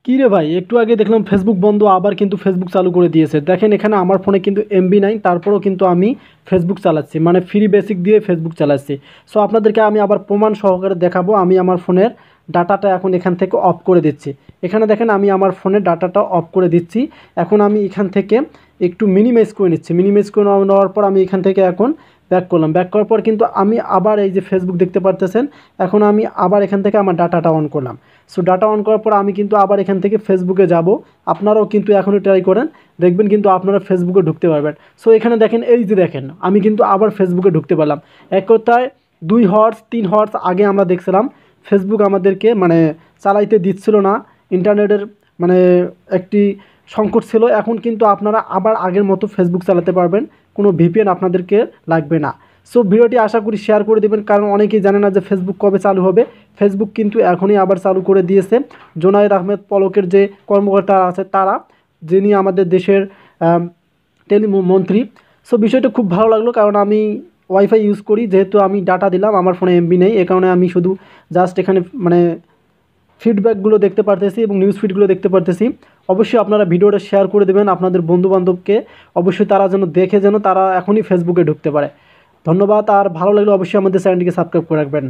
কী রে ভাই, একটু আগে দেখলাম ফেসবুক বন্ধ, আবার কিন্তু ফেসবুক চালু করে দিয়েছে। দেখেন এখানে আমার ফোনে কিন্তু এমবি নাই, তারপরেও কিন্তু আমি ফেসবুক চালাচ্ছি, মানে ফ্রি বেসিক দিয়ে ফেসবুক চালাচ্ছি। সো আপনাদেরকে আমি আবার প্রমাণ সহকারে দেখাবো। আমি আমার ফোনের ডাটাটা এখন এখান থেকে অফ করে দিচ্ছি। এখানে দেখেন আমি আমার ফোনের ডাটাটা অফ করে দিচ্ছি। এখন আমি এখান থেকে একটু মিনিমাইজ করে নিচ্ছি। মিনিমাইজ করে নেওয়ার পর আমি এখান থেকে এখন ব্যাক করলাম। ব্যাক করার পর কিন্তু আমি আবার এই যে ফেসবুক দেখতে পারতেছেন, এখন আমি আবার এখান থেকে আমার ডাটাটা অন করলাম। সো ডাটা অন করার পর আমি কিন্তু আবার এখান থেকে ফেসবুকে যাব। আপনারাও কিন্তু এখনই ট্রাই করেন, দেখবেন কিন্তু আপনারা ফেসবুকে ঢুকতে পারবেন। সো এখানে দেখেন, এই যে দেখেন আমি কিন্তু আবার ফেসবুকে ঢুকতে পারলাম। এক কথায় 2 হর্স 3 হর্স আগে আমরা দেখছিলাম ফেসবুক আমাদেরকে মানে চালাইতে দিচ্ছিল না, ইন্টারনেটের মানে একটি সংকট ছিল। এখন কিন্তু আপনারা আবার আগের মতো ফেসবুক চালাতে পারবেন, কোনো ভিপিএন আপনাদেরকে লাগবে না। সো ভিডিওটি আশা করি শেয়ার করে দেবেন, কারণ অনেকেই জানে না যে ফেসবুক কবে চালু হবে। ফেসবুক কিন্তু এখনই আবার চালু করে দিয়েছে। জোনায়েদ আহমেদ পলকের যে কর্মকর্তা আছে তারা, যিনি আমাদের দেশের টেলিমন্ত্রী। সো বিষয়টা খুব ভালো লাগলো, কারণ আমি ওয়াইফাই ইউজ করি, যেহেতু আমি ডাটা দিলাম, আমার ফোনে এমবি নেই, এ কারণে আমি শুধু জাস্ট এখানে মানে ফিডব্যাকগুলো দেখতে পারতেছি এবং নিউজ ফিডগুলো দেখতে পারতেছি। অবশ্যই আপনারা ভিডিওটা শেয়ার করে দেবেন আপনাদের বন্ধুবান্ধবকে, অবশ্যই তারা যেন দেখে যেন তারা এখনই ফেসবুকে ঢুকতে পারে। ধন্যবাদ। আর ভালো লাগলে অবশ্যই আমাদের চ্যানেলটিকে সাবস্ক্রাইব করে রাখবেন।